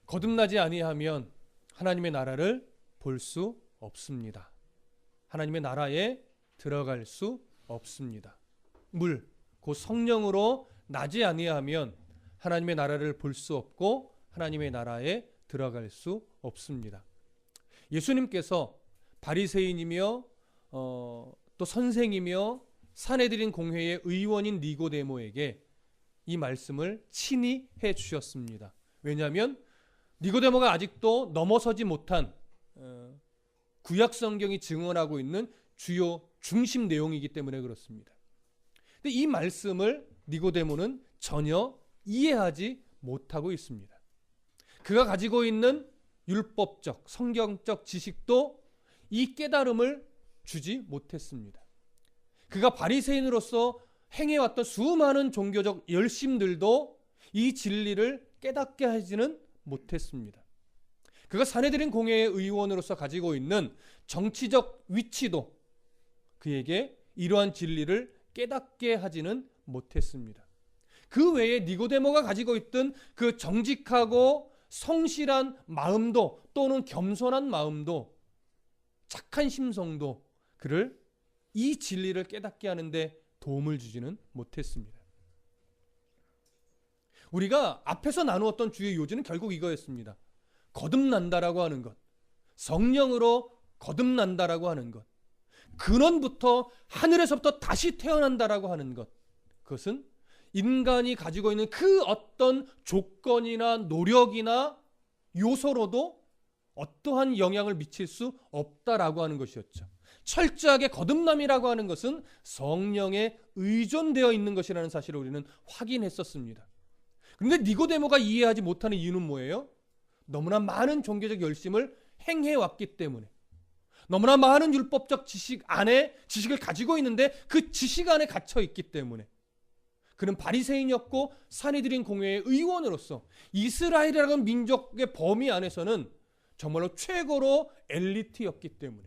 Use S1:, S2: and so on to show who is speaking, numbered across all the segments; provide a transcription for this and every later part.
S1: 거듭나지 아니하면 하나님의 나라를 볼 수 없습니다. 하나님의 나라에 들어갈 수 없습니다. 물, 곧 성령으로 나지 아니하면 하나님의 나라를 볼 수 없고 하나님의 나라에 들어갈 수 없습니다. 예수님께서 바리새인이며 또 선생이며 산헤드린 공회의 의원인 니고데모에게 이 말씀을 친히 해 주셨습니다. 왜냐하면 니고데모가 아직도 넘어서지 못한 구약 성경이 증언하고 있는 주요 중심 내용이기 때문에 그렇습니다. 근데 이 말씀을 니고데모는 전혀 이해하지 못하고 있습니다. 그가 가지고 있는 율법적, 성경적 지식도 이 깨달음을 주지 못했습니다. 그가 바리새인으로서 행해왔던 수많은 종교적 열심들도 이 진리를 깨닫게 하지는 못했습니다. 그가 산헤드린 공회의 의원으로서 가지고 있는 정치적 위치도 그에게 이러한 진리를 깨닫게 하지는 못했습니다. 그 외에 니고데모가 가지고 있던 그 정직하고 성실한 마음도 또는 겸손한 마음도 착한 심성도 그를 이 진리를 깨닫게 하는데 도움을 주지는 못했습니다. 우리가 앞에서 나누었던 주의 요지는 결국 이거였습니다. 거듭난다라고 하는 것, 성령으로 거듭난다라고 하는 것, 근원부터 하늘에서부터 다시 태어난다라고 하는 것, 그것은 인간이 가지고 있는 그 어떤 조건이나 노력이나 요소로도 어떠한 영향을 미칠 수 없다라고 하는 것이었죠. 철저하게 거듭남이라고 하는 것은 성령에 의존되어 있는 것이라는 사실을 우리는 확인했었습니다. 그런데 니고데모가 이해하지 못하는 이유는 뭐예요? 너무나 많은 종교적 열심을 행해왔기 때문에, 너무나 많은 율법적 지식을 가지고 있는데 그 지식 안에 갇혀 있기 때문에, 그는 바리새인이었고 산헤드린 공회의 의원으로서 이스라엘이라는 민족의 범위 안에서는 정말로 최고로 엘리트였기 때문에,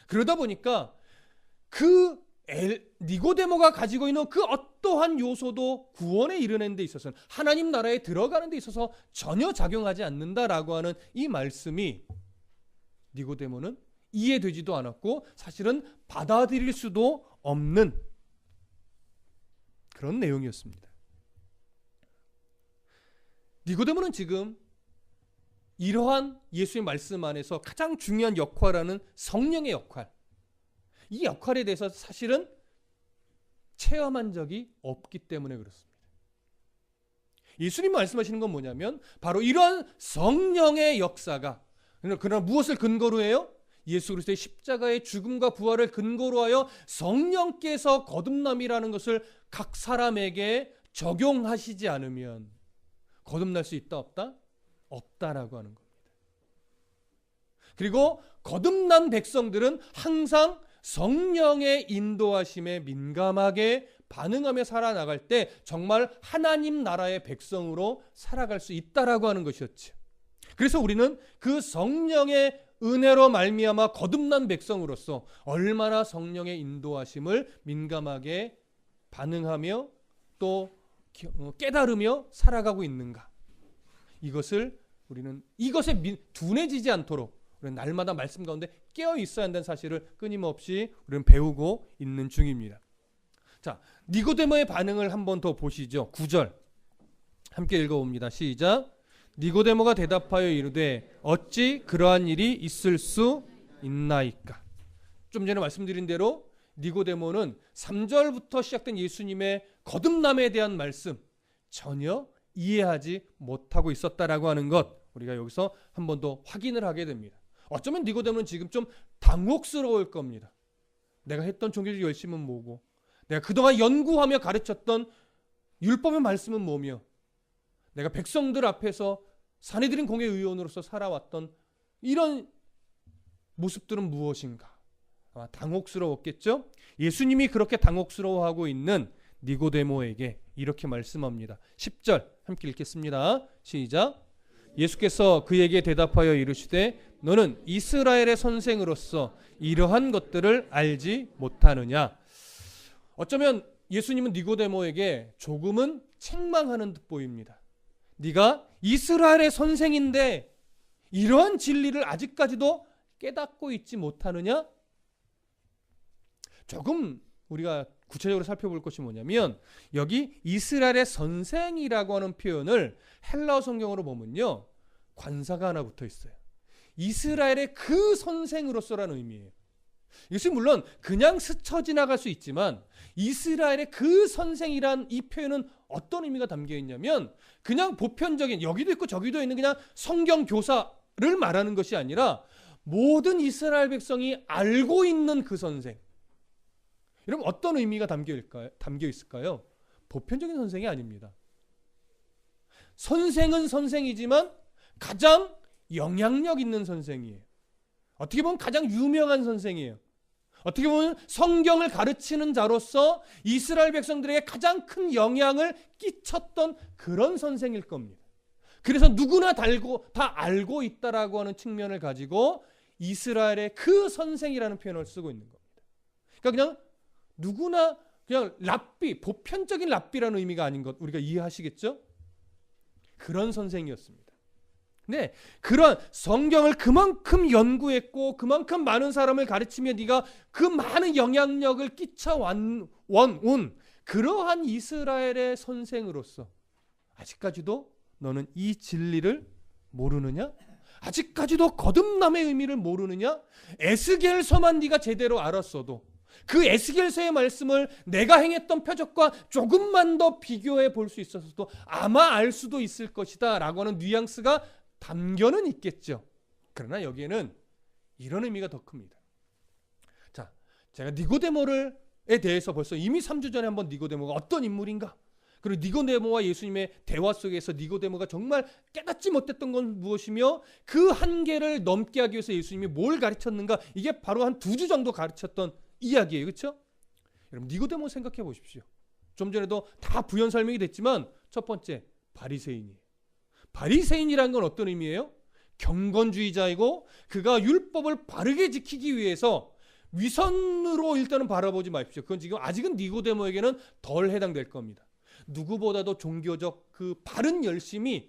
S1: 그러다 보니까 그 니고데모가 가지고 있는 그 어떠한 요소도 구원에 이르는 데 있어서는, 하나님 나라에 들어가는 데 있어서 전혀 작용하지 않는다라고 하는 이 말씀이 니고데모는 이해되지도 않았고 사실은 받아들일 수도 없는 그런 내용이었습니다. 니고데모는 지금 이러한 예수의 말씀 안에서 가장 중요한 역할하는 성령의 역할, 이 역할에 대해서 사실은 체험한 적이 없기 때문에 그렇습니다. 예수님 말씀하시는 건 뭐냐면 바로 이러한 성령의 역사가, 그러나 무엇을 근거로 해요? 예수 그리스도의 십자가의 죽음과 부활을 근거로 하여 성령께서 거듭남이라는 것을 각 사람에게 적용하시지 않으면 거듭날 수 있다 없다? 없다라고 하는 겁니다. 그리고 거듭난 백성들은 항상 성령의 인도하심에 민감하게 반응하며 살아나갈 때 정말 하나님 나라의 백성으로 살아갈 수 있다라고 하는 것이었죠. 그래서 우리는 그 성령의 은혜로 말미암아 거듭난 백성으로서 얼마나 성령의 인도하심을 민감하게 반응하며 또 깨달으며 살아가고 있는가, 이것을 우리는 이것에 둔해지지 않도록 우리는 날마다 말씀 가운데 깨어 있어야 한다는 사실을 끊임없이 우리는 배우고 있는 중입니다. 자, 니고데모의 반응을 한번 더 보시죠. 9절 함께 읽어봅니다. 시작. 니고데모가 대답하여 이르되 어찌 그러한 일이 있을 수 있나이까. 좀 전에 말씀드린 대로 니고데모는 3절부터 시작된 예수님의 거듭남에 대한 말씀 전혀 이해하지 못하고 있었다라고 하는 것, 우리가 여기서 한 번 더 확인을 하게 됩니다. 어쩌면 니고데모는 지금 좀 당혹스러울 겁니다. 내가 했던 종교적 열심은 뭐고, 내가 그동안 연구하며 가르쳤던 율법의 말씀은 뭐며, 내가 백성들 앞에서 산헤드린 공회 의원으로서 살아왔던 이런 모습들은 무엇인가? 아마 당혹스러웠겠죠? 예수님이 그렇게 당혹스러워하고 있는 니고데모에게 이렇게 말씀합니다. 10절 함께 읽겠습니다. 시작. 예수께서 그에게 대답하여 이르시되 너는 이스라엘의 선생으로서 이러한 것들을 알지 못하느냐. 어쩌면 예수님은 니고데모에게 조금은 책망하는 듯 보입니다. 네가 이스라엘의 선생인데 이러한 진리를 아직까지도 깨닫고 있지 못하느냐? 조금 우리가 구체적으로 살펴볼 것이 뭐냐면 여기 이스라엘의 선생이라고 하는 표현을 헬라어 성경으로 보면요, 관사가 하나 붙어 있어요. 이스라엘의 그 선생으로서라는 의미예요. 이것이 물론 그냥 스쳐 지나갈 수 있지만 이스라엘의 그 선생이란 이 표현은 어떤 의미가 담겨 있냐면 그냥 보편적인 여기도 있고 저기도 있는 그냥 성경 교사를 말하는 것이 아니라 모든 이스라엘 백성이 알고 있는 그 선생. 여러분 어떤 의미가 담겨 있을까요? 보편적인 선생이 아닙니다. 선생은 선생이지만 가장 영향력 있는 선생이에요. 어떻게 보면 가장 유명한 선생이에요. 어떻게 보면 성경을 가르치는 자로서 이스라엘 백성들에게 가장 큰 영향을 끼쳤던 그런 선생일 겁니다. 그래서 누구나 다 알고 있다라고 하는 측면을 가지고 이스라엘의 그 선생이라는 표현을 쓰고 있는 겁니다. 그러니까 그냥 누구나 그냥 랍비, 보편적인 랍비라는 의미가 아닌 것 우리가 이해하시겠죠? 그런 선생이었습니다. 네, 그런 성경을 그만큼 연구했고 그만큼 많은 사람을 가르치며 네가 그 많은 영향력을 끼쳐온 그러한 이스라엘의 선생으로서 아직까지도 너는 이 진리를 모르느냐? 아직까지도 거듭남의 의미를 모르느냐? 에스겔서만 네가 제대로 알았어도 그 에스겔서의 말씀을 내가 행했던 표적과 조금만 더 비교해 볼 수 있어서도 아마 알 수도 있을 것이다 라고 하는 뉘앙스가 담겨는 있겠죠. 그러나 여기에는 이런 의미가 더 큽니다. 자, 제가 니고데모에 대해서 벌써 이미 3주 전에 한번 니고데모가 어떤 인물인가, 그리고 니고데모와 예수님의 대화 속에서 니고데모가 정말 깨닫지 못했던 건 무엇이며 그 한계를 넘게 하기 위해서 예수님이 뭘 가르쳤는가, 이게 바로 한 2주 정도 가르쳤던 이야기예요. 그렇죠? 여러분 니고데모 생각해 보십시오. 좀 전에도 다 부연 설명이 됐지만 첫 번째 바리새인이에요. 바리새인이라는 건 어떤 의미예요? 경건주의자이고 그가 율법을 바르게 지키기 위해서 위선으로 일단은 바라보지 마십시오. 그건 지금 아직은 니고데모에게는 덜 해당될 겁니다. 누구보다도 종교적 그 바른 열심을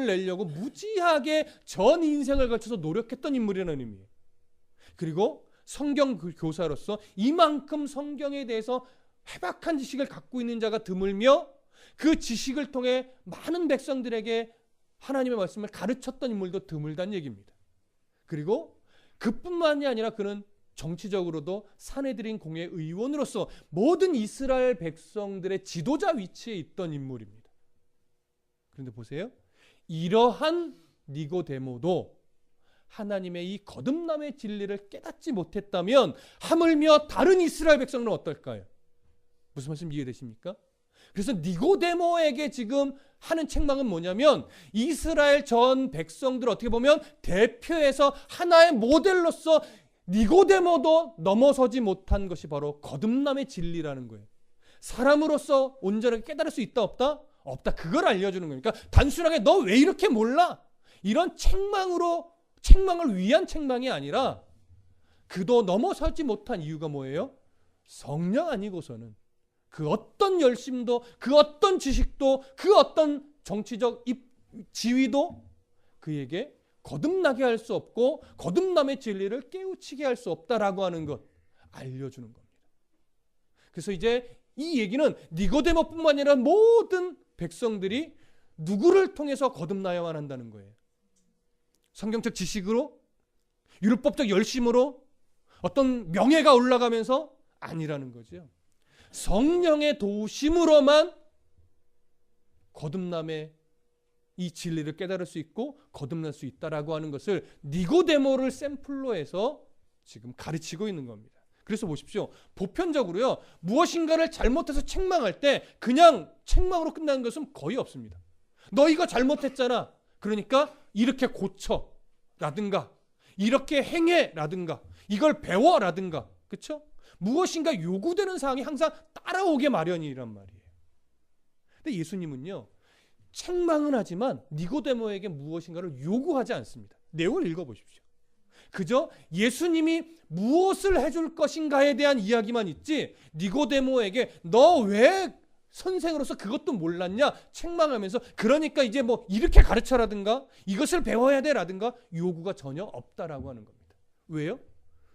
S1: 내려고 무지하게 전 인생을 걸쳐서 노력했던 인물이라는 의미예요. 그리고 성경 교사로서 이만큼 성경에 대해서 해박한 지식을 갖고 있는 자가 드물며 그 지식을 통해 많은 백성들에게 하나님의 말씀을 가르쳤던 인물도 드물다는 얘기입니다. 그리고 그뿐만이 아니라 그는 정치적으로도 사내들인 공회 의원으로서 모든 이스라엘 백성들의 지도자 위치에 있던 인물입니다. 그런데 보세요. 이러한 니고데모도 하나님의 이 거듭남의 진리를 깨닫지 못했다면 하물며 다른 이스라엘 백성은 어떨까요? 무슨 말씀 이해되십니까? 그래서 니고데모에게 지금 하는 책망은 뭐냐면 이스라엘 전 백성들 어떻게 보면 대표해서 하나의 모델로서 니고데모도 넘어서지 못한 것이 바로 거듭남의 진리라는 거예요. 사람으로서 온전하게 깨달을 수 있다 없다? 없다. 그걸 알려주는 거니까 단순하게 너 왜 이렇게 몰라? 이런 책망을 위한 책망이 아니라 그도 넘어서지 못한 이유가 뭐예요? 성령 아니고서는 그 어떤 열심도 그 어떤 지식도 그 어떤 정치적 지위도 그에게 거듭나게 할 수 없고 거듭남의 진리를 깨우치게 할 수 없다라고 하는 것 알려주는 겁니다. 그래서 이제 이 얘기는 니고데모뿐만 아니라 모든 백성들이 누구를 통해서 거듭나야만 한다는 거예요. 성경적 지식으로, 율법적 열심으로, 어떤 명예가 올라가면서 아니라는 거죠. 성령의 도우심으로만 거듭남의 이 진리를 깨달을 수 있고 거듭날 수 있다라고 하는 것을 니고데모를 샘플로 해서 지금 가르치고 있는 겁니다. 그래서 보십시오. 보편적으로요, 무엇인가를 잘못해서 책망할 때 그냥 책망으로 끝나는 것은 거의 없습니다. 너 이거 잘못했잖아. 그러니까 이렇게 고쳐 라든가 이렇게 행해 라든가 이걸 배워 라든가, 그렇죠? 무엇인가 요구되는 사항이 항상 따라오게 마련이란 말이에요. 근데 예수님은요, 책망은 하지만 니고데모에게 무엇인가를 요구하지 않습니다. 내용을 읽어보십시오. 그저 예수님이 무엇을 해줄 것인가에 대한 이야기만 있지 니고데모에게 너 왜 선생으로서 그것도 몰랐냐 책망하면서 그러니까 이제 뭐 이렇게 가르쳐라든가 이것을 배워야 돼라든가 요구가 전혀 없다라고 하는 겁니다. 왜요?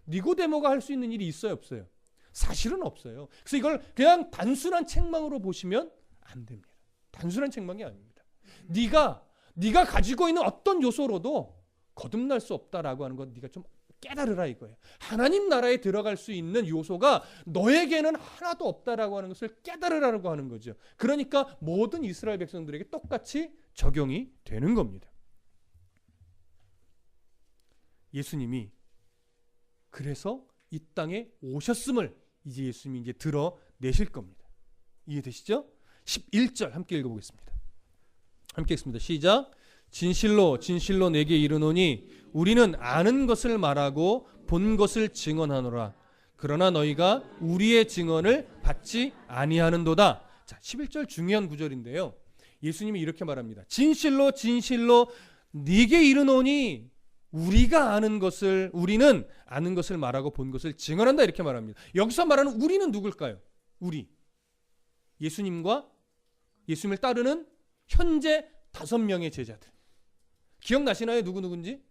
S1: 니고데모가 할 수 있는 일이 있어요, 없어요? 사실은 없어요. 그래서 이걸 그냥 단순한 책망으로 보시면 안 됩니다. 단순한 책망이 아닙니다. 네가 가지고 있는 어떤 요소로도 거듭날 수 없다라고 하는 것 네가 좀 깨달으라 이거예요. 하나님 나라에 들어갈 수 있는 요소가 너에게는 하나도 없다라고 하는 것을 깨달으라고 하는 거죠. 그러니까 모든 이스라엘 백성들에게 똑같이 적용이 되는 겁니다. 예수님이 그래서 이 땅에 오셨음을 이제 예수님이 이제 드러내실 겁니다. 이해되시죠? 11절 함께 읽어보겠습니다. 함께 읽습니다. 시작. 진실로 진실로 내게 이르노니 우리는 아는 것을 말하고 본 것을 증언하노라. 그러나 너희가 우리의 증언을 받지 아니하는도다. 자, 11절 중요한 구절인데요. 예수님이 이렇게 말합니다. 진실로 진실로 네게 이르노니 우리는 아는 것을 말하고 본 것을 증언한다 이렇게 말합니다. 여기서 말하는 우리는 누굴까요? 우리 예수님과 예수님을 따르는 현재 5명의 제자들. 기억나시나요? 누군지?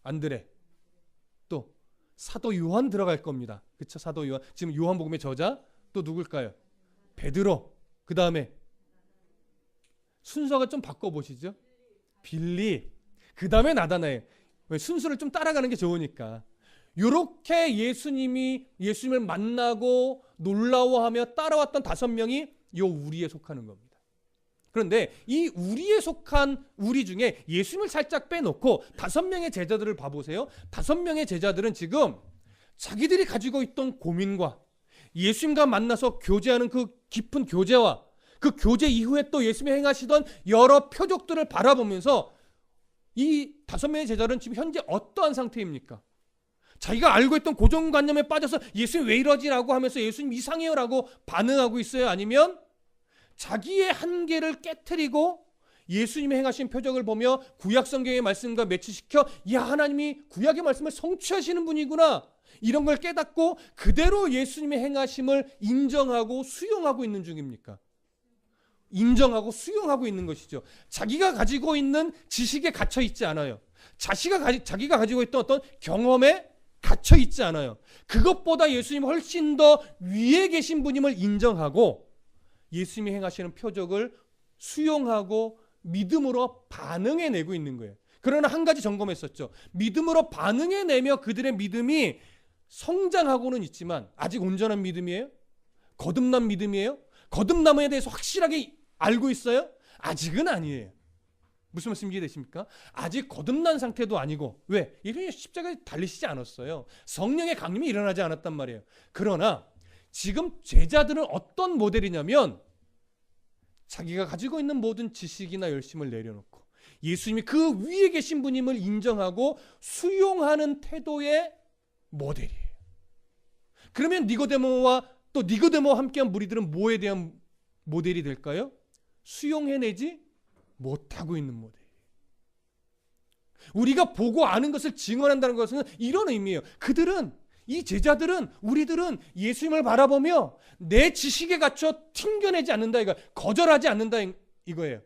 S1: 안드레, 또 사도 요한 들어갈 겁니다. 그렇죠? 사도 요한. 지금 요한복음의 저자 또 누굴까요? 베드로. 그 다음에 순서가 좀 바꿔보시죠. 빌립. 그 다음에 나다나엘. 순서를 좀 따라가는 게 좋으니까. 이렇게 예수님을 만나고 놀라워하며 따라왔던 5명이 요 우리에 속하는 겁니다. 그런데 이 우리에 속한 우리 중에 예수님을 살짝 빼놓고 5명의 제자들을 봐보세요. 5명의 제자들은 지금 자기들이 가지고 있던 고민과 예수님과 만나서 교제하는 그 깊은 교제와 그 교제 이후에 또 예수님이 행하시던 여러 표적들을 바라보면서 이 5명의 제자들은 지금 현재 어떠한 상태입니까? 자기가 알고 있던 고정관념에 빠져서 예수님 왜 이러지라고 하면서 예수님 이상해요 라고 반응하고 있어요? 아니면 자기의 한계를 깨트리고 예수님이 행하신 표적을 보며 구약 성경의 말씀과 매치시켜 야 하나님이 구약의 말씀을 성취하시는 분이구나 이런 걸 깨닫고 그대로 예수님의 행하심을 인정하고 수용하고 있는 중입니까? 인정하고 수용하고 있는 것이죠. 자기가 가지고 있는 지식에 갇혀 있지 않아요. 자기가 가지고 있던 어떤 경험에 갇혀 있지 않아요. 그것보다 예수님 훨씬 더 위에 계신 분임을 인정하고 예수님이 행하시는 표적을 수용하고 믿음으로 반응해내고 있는 거예요. 그러나 한 가지 점검했었죠. 믿음으로 반응해내며 그들의 믿음이 성장하고는 있지만 아직 온전한 믿음이에요? 거듭난 믿음이에요? 거듭남에 대해서 확실하게 알고 있어요? 아직은 아니에요. 무슨 말씀 이해되십니까? 아직 거듭난 상태도 아니고 왜? 예수님이 십자가에 달리시지 않았어요. 성령의 강림이 일어나지 않았단 말이에요. 그러나 지금 제자들은 어떤 모델이냐면 자기가 가지고 있는 모든 지식이나 열심을 내려놓고 예수님이 그 위에 계신 분임을 인정하고 수용하는 태도의 모델이에요. 그러면 니고데모와 함께한 무리들은 뭐에 대한 모델이 될까요? 수용해내지 못하고 있는 모델이에요. 우리가 보고 아는 것을 증언한다는 것은 이런 의미예요. 이 제자들은 우리들은 예수님을 바라보며 내 지식에 갇혀 튕겨내지 않는다 이거 거절하지 않는다 이거예요.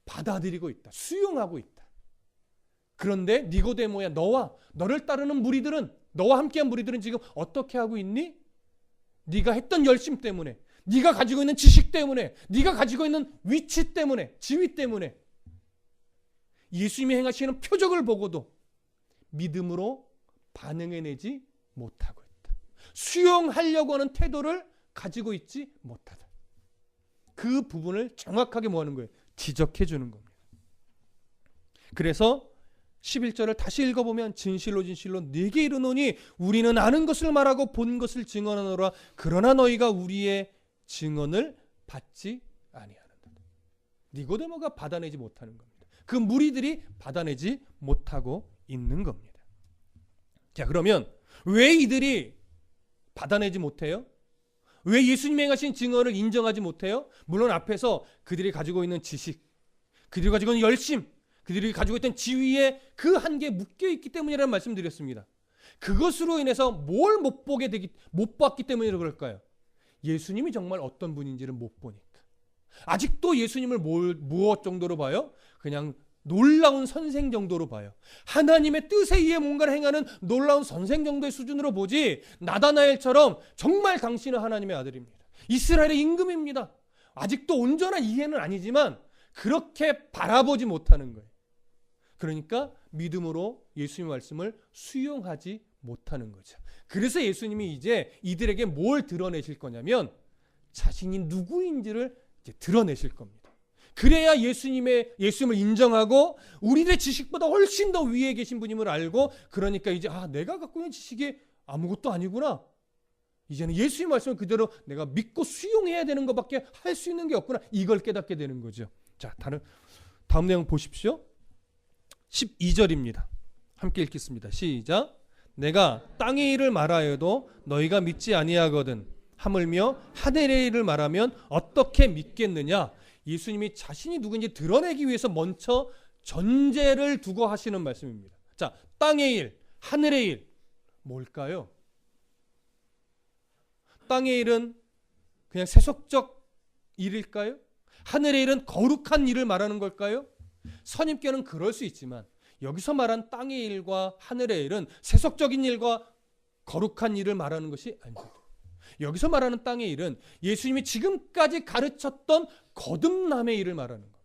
S1: 받아들이고 있다. 수용하고 있다. 그런데 니고데모야 너를 따르는 무리들은 너와 함께한 무리들은 지금 어떻게 하고 있니? 네가 했던 열심 때문에 네가 가지고 있는 지식 때문에 네가 가지고 있는 위치 때문에 지위 때문에 예수님이 행하시는 표적을 보고도 믿음으로 반응해내지 못하고 있다. 수용하려고 하는 태도를 가지고 있지 못하다. 그 부분을 정확하게 뭐 하는 거예요? 지적해 주는 겁니다. 그래서 11절을 다시 읽어보면 진실로 진실로 네게 이르노니 우리는 아는 것을 말하고 본 것을 증언하노라. 그러나 너희가 우리의 증언을 받지 아니하는다. 니고데모가 받아내지 못하는 겁니다. 그 무리들이 받아내지 못하고 있는 겁니다. 자, 그러면 왜 이들이 받아내지 못해요? 왜 예수님이 행하신 증언을 인정하지 못해요? 물론 앞에서 그들이 가지고 있는 지식, 그들이 가지고 있는 열심, 그들이 가지고 있던 지위에 그 한계에 묶여있기 때문이라는 말씀드렸습니다. 그것으로 인해서 뭘 못 봤기 때문에 그럴까요? 예수님이 정말 어떤 분인지를 못 보니까. 아직도 예수님을 무엇 정도로 봐요? 그냥 놀라운 선생 정도로 봐요. 하나님의 뜻에 의해 뭔가를 행하는 놀라운 선생 정도의 수준으로 보지, 나다나엘처럼 정말 당신은 하나님의 아들입니다, 이스라엘의 임금입니다, 아직도 온전한 이해는 아니지만 그렇게 바라보지 못하는 거예요. 그러니까 믿음으로 예수님의 말씀을 수용하지 못하는 거죠. 그래서 예수님이 이제 이들에게 뭘 드러내실 거냐면 자신이 누구인지를 이제 드러내실 겁니다. 그래야 예수님을 인정하고 우리의 지식보다 훨씬 더 위에 계신 분임을 알고, 그러니까 이제 내가 갖고 있는 지식이 아무것도 아니구나, 이제는 예수님 말씀을 그대로 내가 믿고 수용해야 되는 것밖에 할 수 있는 게 없구나, 이걸 깨닫게 되는 거죠. 자, 다음 내용 보십시오. 12절입니다. 함께 읽겠습니다. 시작. 내가 땅의 일을 말하여도 너희가 믿지 아니하거든 하물며 하늘의 일을 말하면 어떻게 믿겠느냐. 예수님이 자신이 누구인지 드러내기 위해서 먼저 전제를 두고 하시는 말씀입니다. 자, 땅의 일, 하늘의 일, 뭘까요? 땅의 일은 그냥 세속적 일일까요? 하늘의 일은 거룩한 일을 말하는 걸까요? 선임께는 그럴 수 있지만 여기서 말한 땅의 일과 하늘의 일은 세속적인 일과 거룩한 일을 말하는 것이 아닙니다. 여기서 말하는 땅의 일은 예수님이 지금까지 가르쳤던 거듭남의 일을 말하는 겁니다.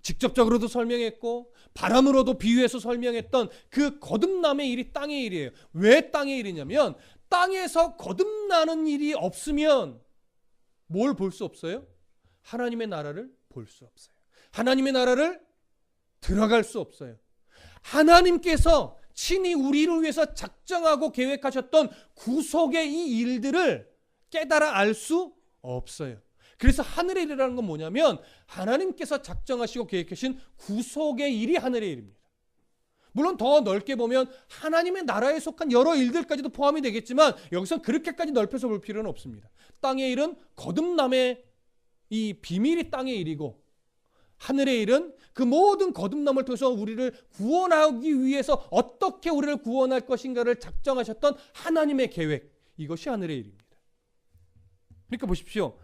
S1: 직접적으로도 설명했고 바람으로도 비유해서 설명했던 그 거듭남의 일이 땅의 일이에요. 왜 땅의 일이냐면 땅에서 거듭나는 일이 없으면 뭘 볼 수 없어요? 하나님의 나라를 볼 수 없어요. 하나님의 나라를 들어갈 수 없어요. 하나님께서 친히 우리를 위해서 작정하고 계획하셨던 구속의 이 일들을 깨달아 알 수 없어요. 그래서 하늘의 일이라는 건 뭐냐면 하나님께서 작정하시고 계획하신 구속의 일이 하늘의 일입니다. 물론 더 넓게 보면 하나님의 나라에 속한 여러 일들까지도 포함이 되겠지만 여기서 그렇게까지 넓혀서 볼 필요는 없습니다. 땅의 일은 거듭남의 이 비밀이 땅의 일이고, 하늘의 일은 그 모든 거듭남을 통해서 우리를 구원하기 위해서 어떻게 우리를 구원할 것인가를 작정하셨던 하나님의 계획, 이것이 하늘의 일입니다. 그러니까 보십시오.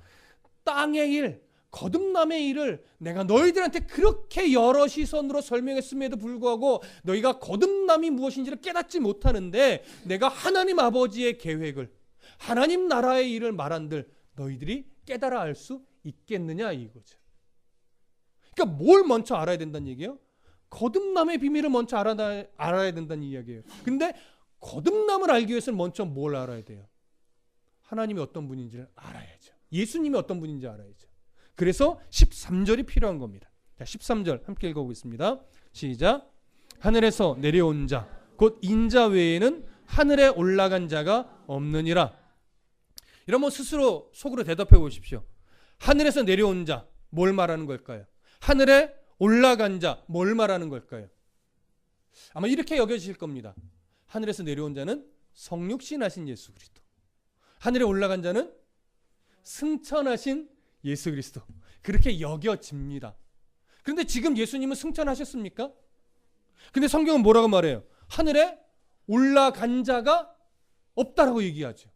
S1: 땅의 일, 거듭남의 일을 내가 너희들한테 그렇게 여러 시선으로 설명했음에도 불구하고 너희가 거듭남이 무엇인지를 깨닫지 못하는데, 내가 하나님 아버지의 계획을, 하나님 나라의 일을 말한들 너희들이 깨달아 알 수 있겠느냐 이거죠. 그러니까 뭘 먼저 알아야 된다는 얘기예요? 거듭남의 비밀을 먼저 알아야 된다는 이야기예요. 근데 거듭남을 알기 위해서는 먼저 뭘 알아야 돼요? 하나님이 어떤 분인지를 알아야죠. 예수님이 어떤 분인지 알아야죠. 그래서 13절이 필요한 겁니다. 자, 13절 함께 읽어보겠습니다. 시작. 하늘에서 내려온 자 곧 인자 외에는 하늘에 올라간 자가 없느니라. 이러면 스스로 속으로 대답해 보십시오. 하늘에서 내려온 자, 뭘 말하는 걸까요? 하늘에 올라간 자, 뭘 말하는 걸까요? 아마 이렇게 여겨지실 겁니다. 하늘에서 내려온 자는 성육신하신 예수 그리스도, 하늘에 올라간 자는 승천하신 예수 그리스도, 그렇게 여겨집니다. 그런데 지금 예수님은 승천하셨습니까? 근데 성경은 뭐라고 말해요? 하늘에 올라간 자가 없다라고 얘기하죠.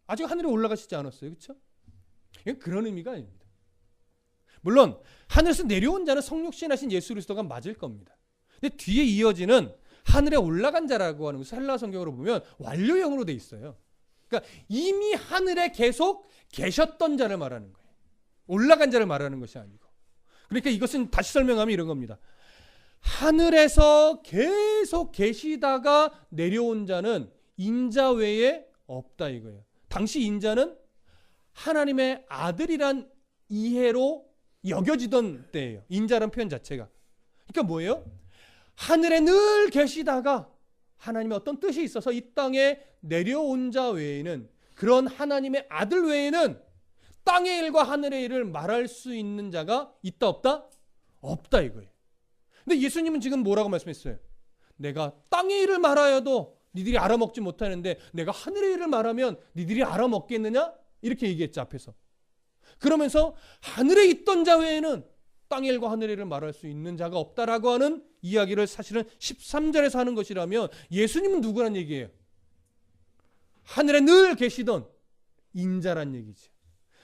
S1: 아직 하늘에 올라가시지 않았어요. 그렇죠? 이건 그런 의미가 아닙니다. 물론 하늘에서 내려온 자는 성육신하신 예수 그리스도가 맞을 겁니다. 근데 뒤에 이어지는 하늘에 올라간 자라고 하는 것은 헬라 성경으로 보면 완료형으로 돼 있어요. 그러니까 이미 하늘에 계속 계셨던 자를 말하는 거예요. 올라간 자를 말하는 것이 아니고. 그러니까 이것은 다시 설명하면 이런 겁니다. 하늘에서 계속 계시다가 내려온 자는 인자 외에 없다 이거예요. 당시 인자는 하나님의 아들이란 이해로 여겨지던 때예요. 인자란 표현 자체가. 그러니까 뭐예요? 하늘에 늘 계시다가 하나님의 어떤 뜻이 있어서 이 땅에 내려온 자 외에는, 그런 하나님의 아들 외에는 땅의 일과 하늘의 일을 말할 수 있는 자가 있다 없다? 없다 이거예요. 근데 예수님은 지금 뭐라고 말씀했어요? 내가 땅의 일을 말하여도 니들이 알아먹지 못하는데 내가 하늘의 일을 말하면 니들이 알아먹겠느냐? 이렇게 얘기했죠, 앞에서. 그러면서 하늘에 있던 자 외에는 땅의 일과 하늘의 일을 말할 수 있는 자가 없다라고 하는 이야기를 사실은 13절에서 하는 것이라면 예수님은 누구란 얘기예요? 하늘에 늘 계시던 인자란 얘기죠.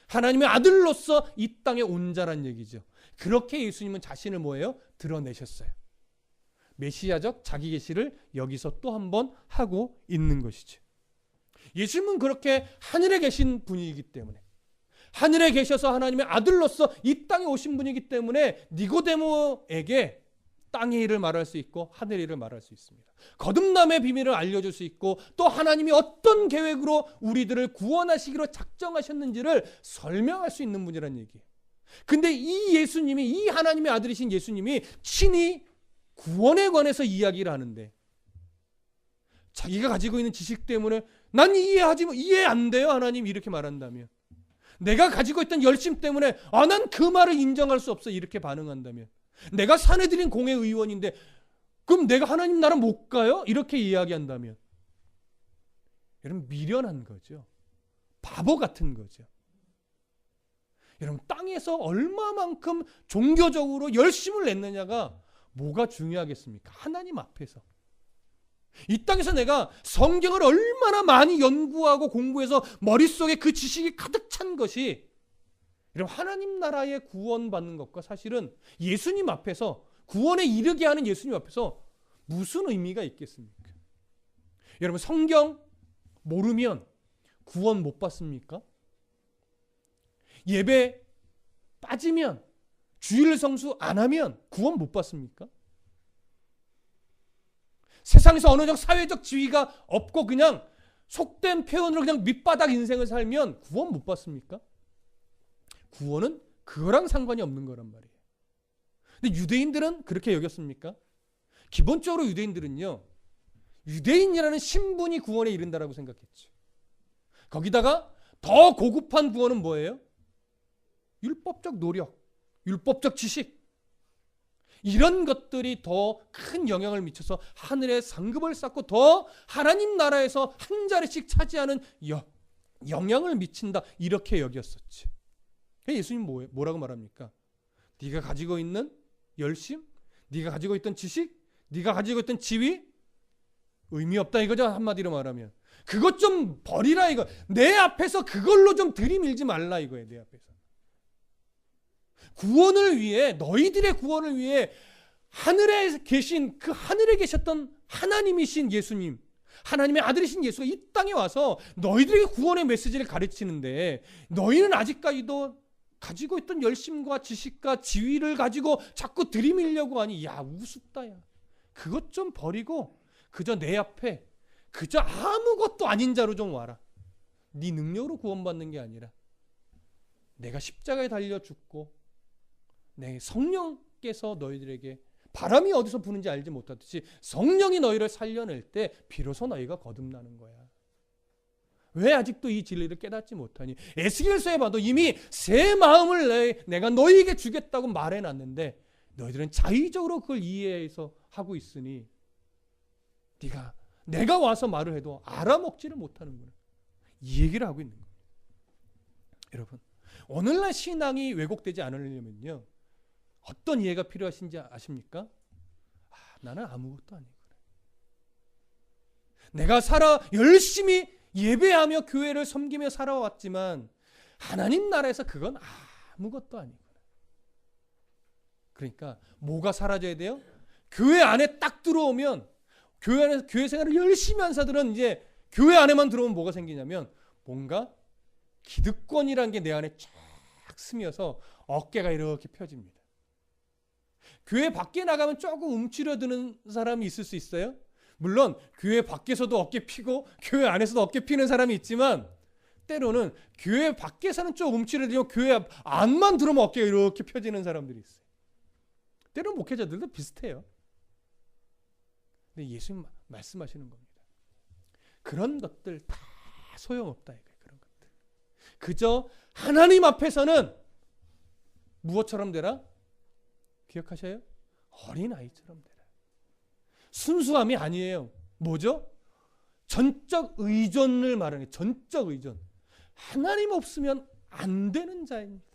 S1: 하나님의 아들로서 이 땅에 온 자란 얘기죠. 그렇게 예수님은 자신을 뭐예요? 드러내셨어요. 메시아적 자기 계시를 여기서 또 한 번 하고 있는 것이죠. 예수님은 그렇게 하늘에 계신 분이기 때문에, 하늘에 계셔서 하나님의 아들로서 이 땅에 오신 분이기 때문에 니고데모에게 땅의 일을 말할 수 있고 하늘의 일을 말할 수 있습니다. 거듭남의 비밀을 알려줄 수 있고 또 하나님이 어떤 계획으로 우리들을 구원하시기로 작정하셨는지를 설명할 수 있는 분이라는 얘기예요. 근데 이 예수님이, 이 하나님의 아들이신 예수님이 친히 구원에 관해서 이야기를 하는데 자기가 가지고 있는 지식 때문에 난 이해 안 돼요 하나님 이렇게 말한다면, 내가 가지고 있던 열심 때문에 난 그 말을 인정할 수 없어 이렇게 반응한다면, 내가 사내들인 공회의원인데 그럼 내가 하나님 나라 못 가요? 이렇게 이야기한다면 여러분 미련한 거죠. 바보 같은 거죠. 여러분 땅에서 얼마만큼 종교적으로 열심을 냈느냐가 뭐가 중요하겠습니까? 하나님 앞에서. 이 땅에서 내가 성경을 얼마나 많이 연구하고 공부해서 머릿속에 그 지식이 가득 찬 것이 여러분 하나님 나라에 구원받는 것과 사실은 예수님 앞에서, 구원에 이르게 하는 예수님 앞에서 무슨 의미가 있겠습니까? 여러분 성경 모르면 구원 못 받습니까? 예배 빠지면, 주일 성수 안 하면 구원 못 받습니까? 세상에서 어느 정도 사회적 지위가 없고 그냥 속된 표현으로 그냥 밑바닥 인생을 살면 구원 못 받습니까? 구원은 그거랑 상관이 없는 거란 말이에요. 근데 유대인들은 그렇게 여겼습니까? 기본적으로 유대인들은요, 유대인이라는 신분이 구원에 이른다라고 생각했죠. 거기다가 더 고급한 구원은 뭐예요? 율법적 노력, 율법적 지식, 이런 것들이 더 큰 영향을 미쳐서 하늘의 상급을 쌓고 더 하나님 나라에서 한 자리씩 차지하는 영향을 미친다, 이렇게 여겼었지. 예수님 뭐라고 말합니까? 네가 가지고 있는 열심, 네가 가지고 있던 지식, 네가 가지고 있던 지위 의미 없다 이거죠. 한마디로 말하면 그것 좀 버리라 이거. 내 앞에서 그걸로 좀 들이밀지 말라 이거예요. 내 앞에서. 구원을 위해, 너희들의 구원을 위해 하늘에 계신, 그 하늘에 계셨던 하나님이신 예수님, 하나님의 아들이신 예수가 이 땅에 와서 너희들에게 구원의 메시지를 가르치는데 너희는 아직까지도 가지고 있던 열심과 지식과 지위를 가지고 자꾸 들이밀려고 하니 야 우습다 야. 그것 좀 버리고 그저 내 앞에 그저 아무것도 아닌 자로 좀 와라. 네 능력으로 구원받는 게 아니라 내가 십자가에 달려 죽고 내 성령께서 너희들에게, 바람이 어디서 부는지 알지 못하듯이 성령이 너희를 살려낼 때 비로소 너희가 거듭나는 거야. 왜 아직도 이 진리를 깨닫지 못하니? 에스겔서에 봐도 이미 새 마음을 내가 너희에게 주겠다고 말해놨는데 너희들은 자의적으로 그걸 이해해서 하고 있으니 내가 와서 말을 해도 알아먹지를 못하는구나. 이 얘기를 하고 있는 거예요. 여러분, 오늘날 신앙이 왜곡되지 않으려면요, 어떤 이해가 필요하신지 아십니까? 나는 아무것도 아니구나. 내가 열심히 예배하며 교회를 섬기며 살아왔지만 하나님 나라에서 그건 아무것도 아니구나. 그러니까 뭐가 사라져야 돼요? 교회 안에 딱 들어오면, 교회 안에서 교회 생활을 열심히 한 사들은 이제 교회 안에만 들어오면 뭐가 생기냐면 뭔가 기득권이라는 게 내 안에 쫙 스며서 어깨가 이렇게 펴집니다. 교회 밖에 나가면 조금 움츠려드는 사람이 있을 수 있어요. 물론 교회 밖에서도 어깨 피고 교회 안에서도 어깨 피는 사람이 있지만 때로는 교회 밖에서는 좀 움츠려들고 교회 안만 들어오면 어깨가 이렇게 펴지는 사람들이 있어요. 때로는 목회자들도 비슷해요. 근데 예수님 말씀하시는 겁니다. 그런 것들 다 소용없다 이거예요. 그런 것들. 그저 하나님 앞에서는 무엇처럼 되라? 기억하셔요? 어린아이처럼 되라. 순수함이 아니에요. 뭐죠? 전적 의존을 말하는, 전적 의존. 하나님 없으면 안 되는 자입니다.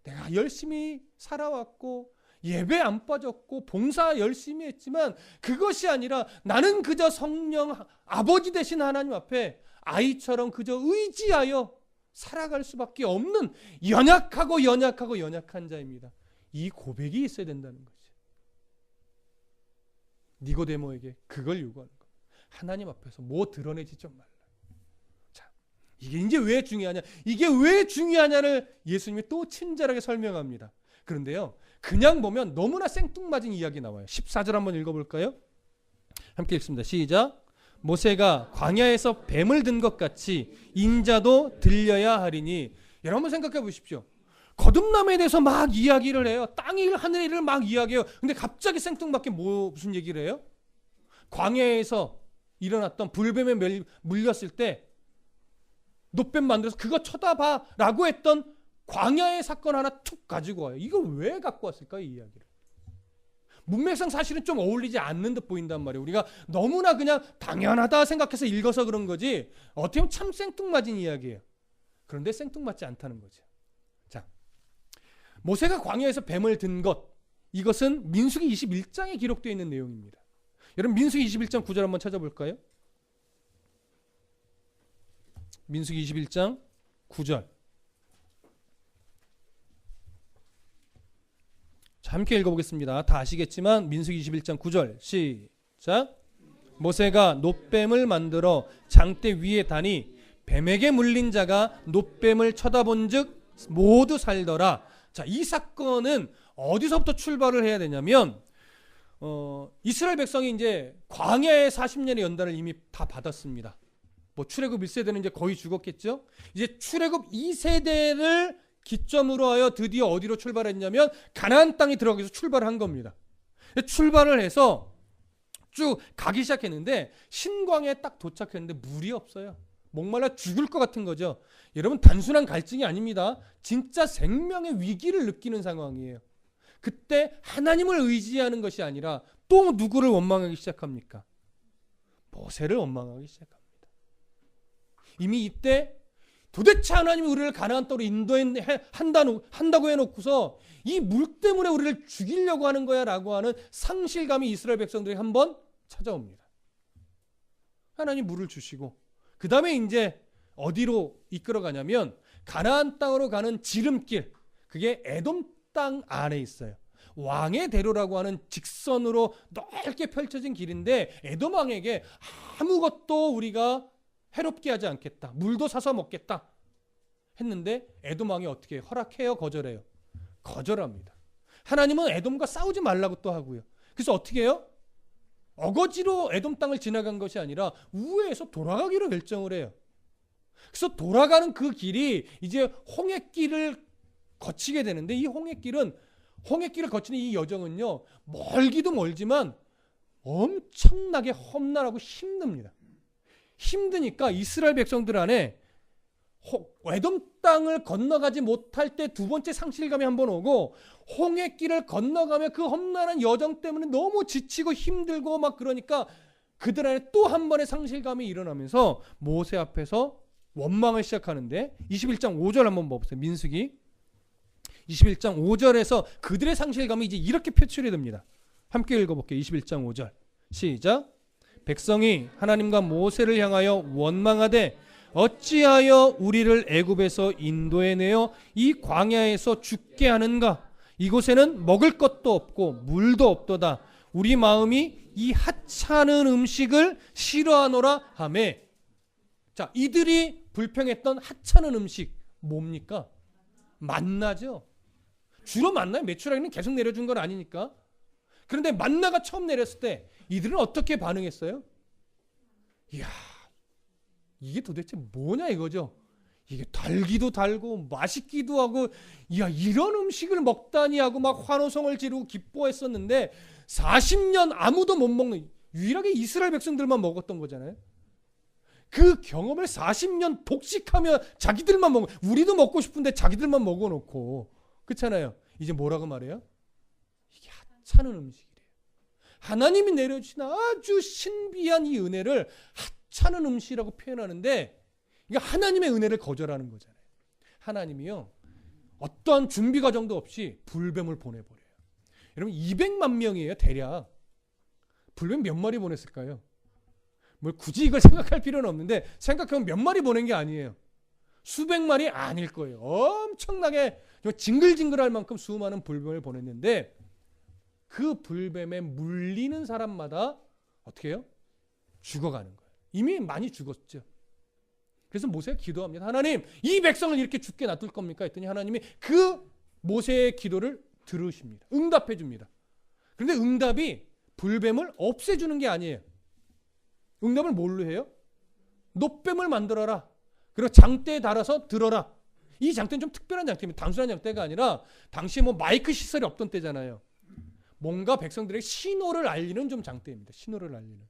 S1: 내가 열심히 살아왔고 예배 안 빠졌고 봉사 열심히 했지만 그것이 아니라 나는 그저 성령 아버지 되신 하나님 앞에 아이처럼 그저 의지하여 살아갈 수밖에 없는 연약한 자입니다. 이 고백이 있어야 된다는 거죠. 니고데모에게 그걸 요구하는 거예요. 하나님 앞에서 뭐 드러내지 좀 말라. 자, 이게 왜 중요하냐? 이게 왜 중요하냐를 예수님이 또 친절하게 설명합니다. 그런데요, 그냥 보면 너무나 생뚱맞은 이야기 나와요. 14절 한번 읽어볼까요? 함께 읽습니다. 시작. 모세가 광야에서 뱀을 든 것 같이 인자도 들려야 하리니. 여러분 생각해 보십시오. 거듭남에 대해서 막 이야기를 해요. 땅의 일, 하늘의 일을 막 이야기해요. 근데 갑자기 생뚱맞게 무슨 얘기를 해요? 광야에서 일어났던 불뱀에 물렸을 때 놋뱀 만들어서 그거 쳐다봐 라고 했던 광야의 사건 하나 툭 가지고 와요. 이거 왜 갖고 왔을까요? 이 이야기를. 문맥상 사실은 좀 어울리지 않는 듯 보인단 말이에요. 우리가 너무나 그냥 당연하다 생각해서 읽어서 그런 거지 어떻게 보면 참 생뚱맞은 이야기예요. 그런데 생뚱맞지 않다는 거죠. 자, 모세가 광야에서 뱀을 든 것, 이것은 민수기 21장에 기록되어 있는 내용입니다. 여러분 민수기 21장 9절 한번 찾아볼까요? 민수기 21장 9절. 자, 함께 읽어보겠습니다. 다 아시겠지만 민수기 21장 9절 시작. 모세가 놋뱀을 만들어 장대 위에 다니 뱀에게 물린 자가 놋뱀을 쳐다본즉 모두 살더라. 자, 이 사건은 어디서부터 출발을 해야 되냐면 이스라엘 백성이 이제 광야의 40년의 연단을 이미 다 받았습니다. 뭐 출애굽 1세대는 이제 거의 죽었겠죠. 이제 출애굽 2세대를 기점으로 하여 드디어 어디로 출발했냐면 가나안 땅에 들어가기 위해서 출발한 겁니다. 출발을 해서 쭉 가기 시작했는데 신광야에 딱 도착했는데 물이 없어요. 목말라 죽을 것 같은 거죠. 여러분 단순한 갈증이 아닙니다. 진짜 생명의 위기를 느끼는 상황이에요. 그때 하나님을 의지하는 것이 아니라 또 누구를 원망하기 시작합니까? 모세를 원망하기 시작합니다. 이미 이때 도대체 하나님이 우리를 가나안 땅으로 인도한다고 해놓고서 이 물 때문에 우리를 죽이려고 하는 거야 라고 하는 상실감이 이스라엘 백성들이 한번 찾아옵니다. 하나님 물을 주시고 그 다음에 이제 어디로 이끌어가냐면 가나안 땅으로 가는 지름길, 그게 에돔 땅 안에 있어요. 왕의 대로라고 하는 직선으로 넓게 펼쳐진 길인데 에돔 왕에게 아무것도 우리가 해롭게 하지 않겠다. 물도 사서 먹겠다. 했는데 에돔 왕이 어떻게 해요? 허락해요? 거절해요? 거절합니다. 하나님은 에돔과 싸우지 말라고 또 하고요. 그래서 어떻게 해요? 어거지로 에돔 땅을 지나간 것이 아니라 우회해서 돌아가기로 결정을 해요. 그래서 돌아가는 그 길이 이제 홍해길을 거치게 되는데 이 홍해길을 거치는 이 여정은요, 멀기도 멀지만 엄청나게 험난하고 힘듭니다. 힘드니까 이스라엘 백성들 안에 에돔 땅을 건너가지 못할 때 두 번째 상실감이 한번 오고, 홍해길을 건너가며 그 험난한 여정 때문에 너무 지치고 힘들고 막 그러니까 그들 안에 또 한 번의 상실감이 일어나면서 모세 앞에서 원망을 시작하는데 21장 5절 한번 봐보세요. 민수기 21장 5절에서 그들의 상실감이 이제 이렇게 표출이 됩니다. 함께 읽어볼게요. 21장 5절 시작. 백성이 하나님과 모세를 향하여 원망하되 어찌하여 우리를 애굽에서 인도해내어 이 광야에서 죽게 하는가? 이곳에는 먹을 것도 없고 물도 없도다. 우리 마음이 이 하찮은 음식을 싫어하노라 하매. 자, 이들이 불평했던 하찮은 음식 뭡니까? 만나죠. 주로 만나요. 메추라기는 계속 내려준 건 아니니까. 그런데 만나가 처음 내렸을 때 이들은 어떻게 반응했어요? 이야, 이게 도대체 뭐냐 이거죠. 이게 달기도 달고 맛있기도 하고, 이야, 이런 음식을 먹다니 하고 막 환호성을 지르고 기뻐했었는데 40년 아무도 못 먹는, 유일하게 이스라엘 백성들만 먹었던 거잖아요. 그 경험을 40년 독식하며 자기들만 먹어, 우리도 먹고 싶은데 자기들만 먹어놓고, 그렇잖아요. 이제 뭐라고 말해요? 이게 하찮은 음식이래요. 하나님이 내려주신 아주 신비한 이 은혜를 하찮은 음식이라고 표현하는데, 이게 하나님의 은혜를 거절하는 거잖아요. 하나님이요, 어떠한 준비 과정도 없이 불뱀을 보내버려요. 여러분 200만 명이에요 대략. 불뱀 몇 마리 보냈을까요? 뭘 굳이 이걸 생각할 필요는 없는데 생각하면 몇 마리 보낸 게 아니에요. 수백 마리 아닐 거예요. 엄청나게 징글징글할 만큼 수많은 불뱀을 보냈는데 그 불뱀에 물리는 사람마다 어떻게 해요? 죽어가는 거예요. 이미 많이 죽었죠. 그래서 모세가 기도합니다. 하나님, 이 백성을 이렇게 죽게 놔둘 겁니까? 했더니 하나님이 그 모세의 기도를 들으십니다. 응답해 줍니다. 그런데 응답이 불뱀을 없애주는 게 아니에요. 응답을 뭘로 해요? 놋뱀을 만들어라. 그리고 장대에 달아서 들어라. 이 장대는 좀 특별한 장대입니다. 단순한 장대가 아니라 당시에 뭐 마이크 시설이 없던 때잖아요. 뭔가 백성들에게 신호를 알리는 좀 장대입니다. 신호를 알리는.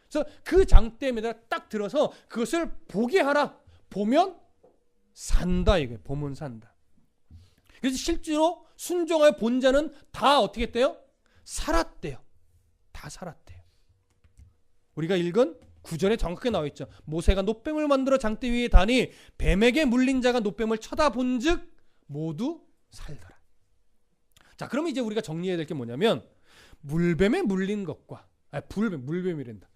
S1: 그래서 그 장대에다 딱 들어서 그것을 보게 하라. 보면 산다 이거예요. 보면 산다. 그래서 실제로 순종하여 본 자는 다 어떻게 했대요? 살았대요. 다 살았대요. 우리가 읽은 9절에 정확하게 나와 있죠. 모세가 놋뱀을 만들어 장대 위에 다니 뱀에게 물린 자가 놋뱀을 쳐다본 즉 모두 살더라. 자, 그럼 이제 우리가 정리해야 될 게 뭐냐면 물뱀에 물린 것과 물뱀이란다.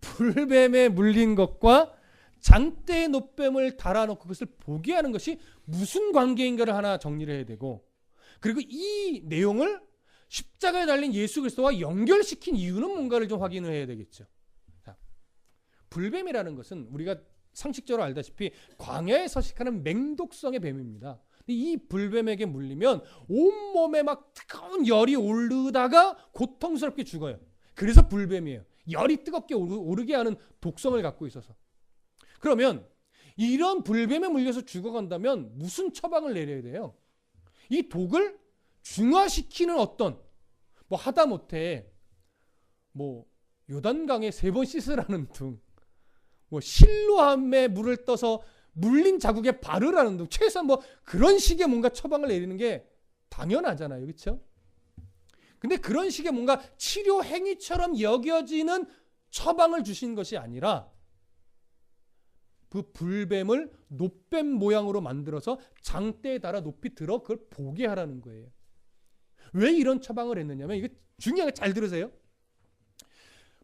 S1: 불뱀에 물린 것과 장대에 놋뱀을 달아놓고 그것을 보게 하는 것이 무슨 관계인가를 하나 정리를 해야 되고, 그리고 이 내용을 십자가에 달린 예수 그리스도와 연결시킨 이유는 뭔가를 좀 확인을 해야 되겠죠. 자, 불뱀이라는 것은 우리가 상식적으로 알다시피 광야에 서식하는 맹독성의 뱀입니다. 이 불뱀에게 물리면 온몸에 막 뜨거운 열이 오르다가 고통스럽게 죽어요. 그래서 불뱀이에요. 열이 뜨겁게 오르게 하는 독성을 갖고 있어서. 그러면 이런 불뱀에 물려서 죽어간다면 무슨 처방을 내려야 돼요? 이 독을 중화시키는 어떤 하다못해 요단강에 3번 씻으라는 등 실로함에 물을 떠서 물린 자국에 바르라는 등 최소한 그런 식의 뭔가 처방을 내리는 게 당연하잖아요. 그렇죠? 근데 그런 식의 뭔가 치료 행위처럼 여겨지는 처방을 주신 것이 아니라 그 불뱀을 놋뱀 모양으로 만들어서 장대에 달아 높이 들어 그걸 보게 하라는 거예요. 왜 이런 처방을 했느냐면, 이거 중요하게 잘 들으세요.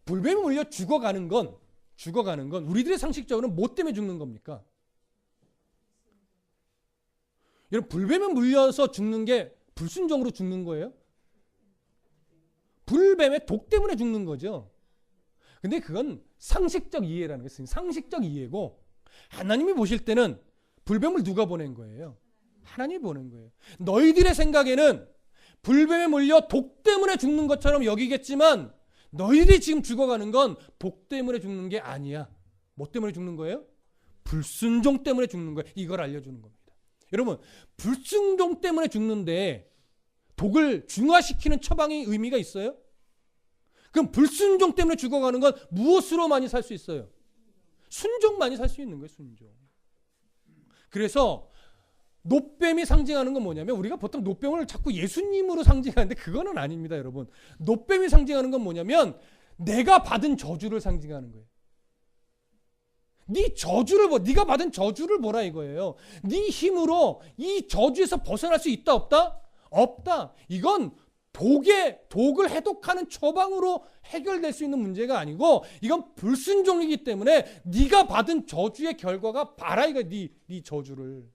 S1: 불뱀에 물려 죽어가는 건 우리들의 상식적으로는 뭐 때문에 죽는 겁니까? 여러분, 불뱀에 물려서 죽는 게 불순종으로 죽는 거예요? 불뱀의 독 때문에 죽는 거죠. 근데 그건 상식적 이해라는 것은 상식적 이해고, 하나님이 보실 때는 불뱀을 누가 보낸 거예요? 하나님이 보낸 거예요. 너희들의 생각에는 불뱀에 물려 독 때문에 죽는 것처럼 여기겠지만 너희들이 지금 죽어가는 건 독 때문에 죽는 게 아니야. 뭐 때문에 죽는 거예요? 불순종 때문에 죽는 거예요. 이걸 알려주는 겁니다. 여러분, 불순종 때문에 죽는데 독을 중화시키는 처방이 의미가 있어요? 그럼 불순종 때문에 죽어가는 건 무엇으로 많이 살 수 있어요? 순종만이 살 수 있는 거예요. 순종. 그래서 놋뱀이 상징하는 건 뭐냐면, 우리가 보통 놋뱀을 자꾸 예수님으로 상징하는데 그거는 아닙니다. 여러분, 놋뱀이 상징하는 건 뭐냐면 내가 받은 저주를 상징하는 거예요. 네가 받은 저주를 보라 이거예요. 네 힘으로 이 저주에서 벗어날 수 있다 없다? 없다. 이건 독을 해독하는 처방으로 해결될 수 있는 문제가 아니고, 이건 불순종이기 때문에 네가 받은 저주의 결과가 봐라 이거. 네 저주를.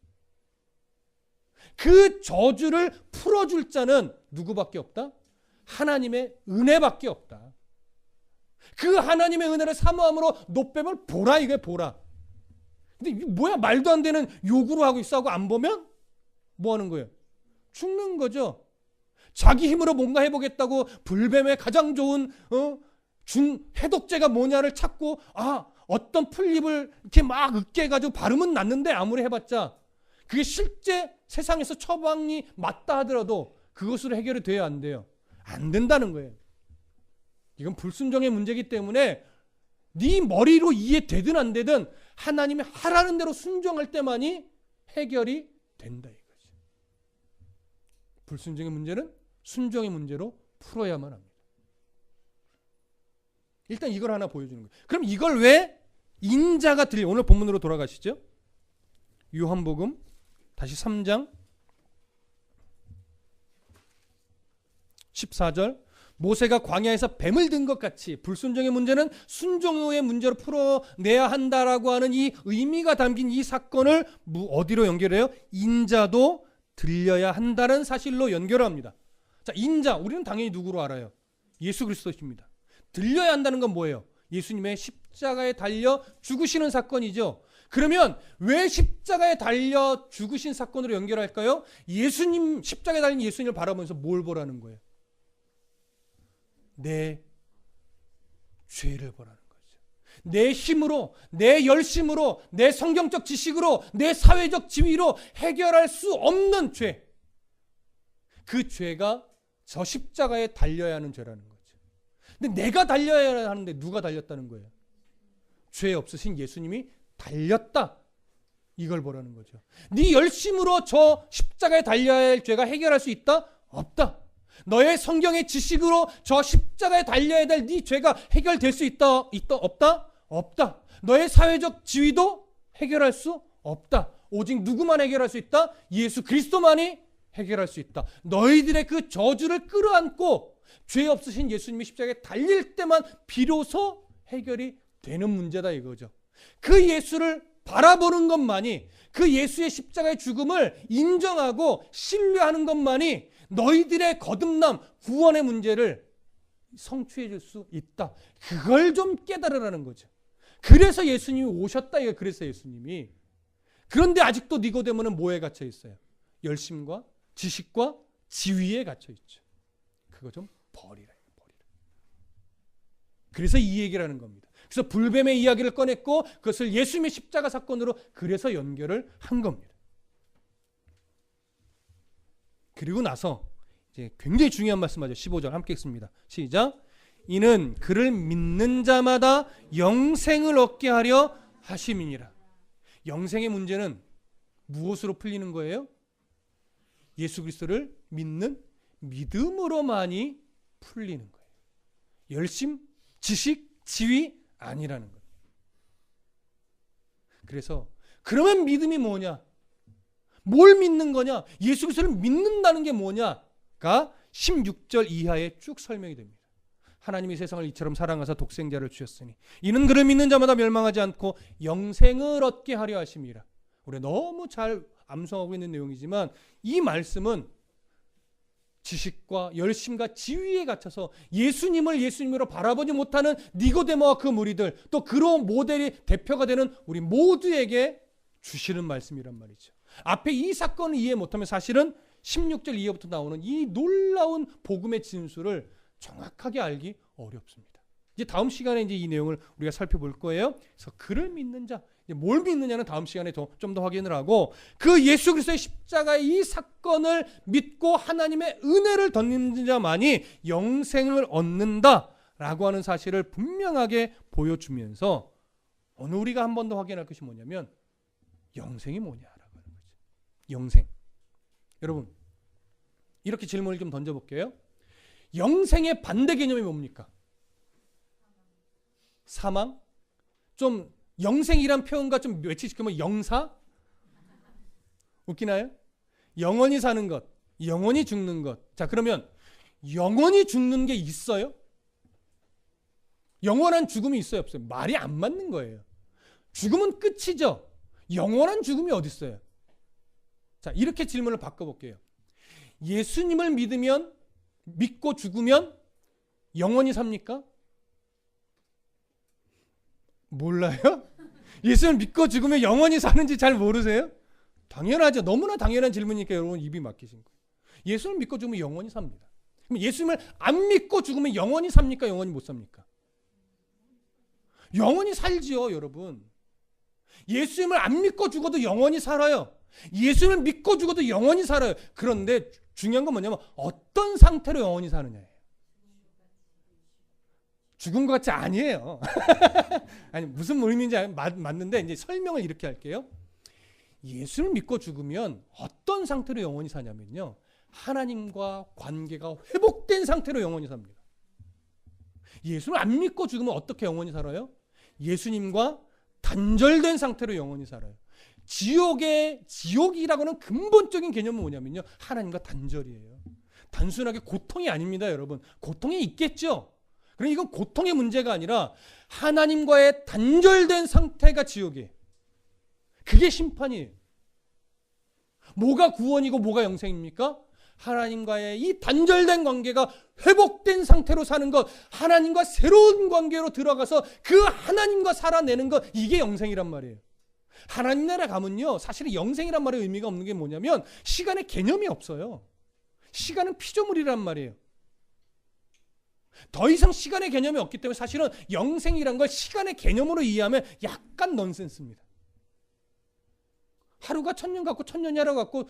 S1: 그 저주를 풀어줄 자는 누구밖에 없다? 하나님의 은혜밖에 없다. 그 하나님의 은혜를 사모함으로 놋뱀을 보라 이게 보라. 근데 이게 뭐야, 말도 안 되는 요구로 하고 있어 하고 안 보면 뭐 하는 거예요? 죽는 거죠. 자기 힘으로 뭔가 해보겠다고 불뱀의 가장 좋은 해독제가 뭐냐를 찾고 어떤 풀잎을 이렇게 막 으깨가지고 바르면 낫는데, 아무리 해봤자 그게 실제 세상에서 처방이 맞다 하더라도 그것으로 해결이 돼야 안 돼요. 안 된다는 거예요. 이건 불순종의 문제이기 때문에 네 머리로 이해되든 안 되든 하나님이 하라는 대로 순종할 때만이 해결이 된다 이거죠. 불순종의 문제는 순종의 문제로 풀어야만 합니다. 일단 이걸 하나 보여주는 거예요. 그럼 이걸 왜 인자가 오늘 본문으로 돌아가시죠. 요한복음 다시 3장 14절 모세가 광야에서 뱀을 든 것 같이 불순종의 문제는 순종의 문제로 풀어내야 한다라고 하는 이 의미가 담긴 이 사건을 어디로 연결해요? 인자도 들려야 한다는 사실로 연결합니다. 자, 인자 우리는 당연히 누구로 알아요? 예수 그리스도십니다. 들려야 한다는 건 뭐예요? 예수님의 십자가에 달려 죽으시는 사건이죠. 그러면 왜 십자가에 달려 죽으신 사건으로 연결할까요? 예수님, 십자가에 달린 예수님을 바라보면서 뭘 보라는 거예요? 내 죄를 보라는 거죠. 내 힘으로, 내 열심으로, 내 성경적 지식으로, 내 사회적 지위로 해결할 수 없는 죄. 그 죄가 저 십자가에 달려야 하는 죄라는 거죠. 근데 내가 달려야 하는데 누가 달렸다는 거예요? 죄 없으신 예수님이 달렸다. 이걸 보라는 거죠. 네 열심으로 저 십자가에 달려야 할 죄가 해결할 수 있다? 없다. 너의 성경의 지식으로 저 십자가에 달려야 될 네 죄가 해결될 수 있다? 없다? 없다. 너의 사회적 지위도 해결할 수 없다. 오직 누구만 해결할 수 있다? 예수 그리스도만이 해결할 수 있다. 너희들의 그 저주를 끌어안고 죄 없으신 예수님이 십자가에 달릴 때만 비로소 해결이 되는 문제다 이거죠. 그 예수를 바라보는 것만이, 그 예수의 십자가의 죽음을 인정하고 신뢰하는 것만이 너희들의 거듭남, 구원의 문제를 성취해 줄 수 있다. 그걸 좀 깨달으라는 거죠. 그래서 예수님이 오셨다. 이거 그래서 예수님이. 그런데 아직도 니고데모는 뭐에 갇혀 있어요? 열심과 지식과 지위에 갇혀 있죠. 그거 좀 버리라. 그래서 이 얘기를 하는 겁니다. 그래서 불뱀의 이야기를 꺼냈고 그것을 예수님의 십자가 사건으로 그래서 연결을 한 겁니다. 그리고 나서 이제 굉장히 중요한 말씀하죠. 15절 함께 읽습니다. 시작. 이는 그를 믿는 자마다 영생을 얻게 하려 하심이니라. 영생의 문제는 무엇으로 풀리는 거예요? 예수 그리스도를 믿는 믿음으로만이 풀리는 거예요. 열심, 지식, 지위 아니라는 거예요. 그래서 그러면 믿음이 뭐냐? 뭘 믿는 거냐? 예수 그리스도를 믿는다는 게 뭐냐가 16절 이하에 쭉 설명이 됩니다. 하나님이 세상을 이처럼 사랑하사 독생자를 주셨으니 이는 그를 믿는 자마다 멸망하지 않고 영생을 얻게 하려 하심이라. 우리 너무 잘 암송하고 있는 내용이지만 이 말씀은 지식과 열심과 지위에 갇혀서 예수님을 예수님으로 바라보지 못하는 니고데모와 그 무리들, 또 그런 모델이 대표가 되는 우리 모두에게 주시는 말씀이란 말이죠. 앞에 이 사건을 이해 못하면 사실은 16절 이하부터 나오는 이 놀라운 복음의 진수를 정확하게 알기 어렵습니다. 이제 다음 시간에 이제 이 내용을 우리가 살펴볼 거예요. 그래서 그를 믿는 자, 뭘 믿느냐는 다음 시간에 좀 더 확인을 하고 그 예수 그리스도의 십자가의 이 사건을 믿고 하나님의 은혜를 얻는 자만이 영생을 얻는다라고 하는 사실을 분명하게 보여주면서 오늘 우리가 한 번 더 확인할 것이 뭐냐면 영생이 뭐냐라고 하는 거죠. 영생. 여러분 이렇게 질문을 좀 던져볼게요. 영생의 반대 개념이 뭡니까? 사망? 좀 영생이란 표현과 좀 매치시키면 영사? 웃기나요? 영원히 사는 것, 영원히 죽는 것. 자, 그러면 영원히 죽는 게 있어요? 영원한 죽음이 있어요, 없어요? 말이 안 맞는 거예요. 죽음은 끝이죠. 영원한 죽음이 어디 있어요? 자, 이렇게 질문을 바꿔볼게요. 예수님을 믿고 죽으면 영원히 삽니까? 몰라요? 예수님을 믿고 죽으면 영원히 사는지 잘 모르세요? 당연하죠. 너무나 당연한 질문이니까 여러분 입이 막히신 거예요. 예수님을 믿고 죽으면 영원히 삽니다. 그럼 예수님을 안 믿고 죽으면 영원히 삽니까? 영원히 못 삽니까? 영원히 살지요, 여러분. 예수님을 안 믿고 죽어도 영원히 살아요. 예수님을 믿고 죽어도 영원히 살아요. 그런데 중요한 건 뭐냐면 어떤 상태로 영원히 사느냐예요. 죽은 것 같이 아니에요. 아니 무슨 의미인지 맞는데 이제 설명을 이렇게 할게요. 예수를 믿고 죽으면 어떤 상태로 영원히 사냐면요. 하나님과 관계가 회복된 상태로 영원히 삽니다. 예수를 안 믿고 죽으면 어떻게 영원히 살아요? 예수님과 단절된 상태로 영원히 살아요. 지옥이라고는 근본적인 개념은 뭐냐면요. 하나님과 단절이에요. 단순하게 고통이 아닙니다, 여러분. 고통이 있겠죠. 그러나 이건 고통의 문제가 아니라 하나님과의 단절된 상태가 지옥이에요. 그게 심판이에요. 뭐가 구원이고 뭐가 영생입니까? 하나님과의 이 단절된 관계가 회복된 상태로 사는 것, 하나님과 새로운 관계로 들어가서 그 하나님과 살아내는 것, 이게 영생이란 말이에요. 하나님 나라 가면요, 사실은 영생이란 말의 의미가 없는 게 뭐냐면 시간의 개념이 없어요. 시간은 피조물이란 말이에요. 더 이상 시간의 개념이 없기 때문에 사실은 영생이란 걸 시간의 개념으로 이해하면 약간 넌센스입니다. 하루가 1000년 같고 1000년이 하루 같고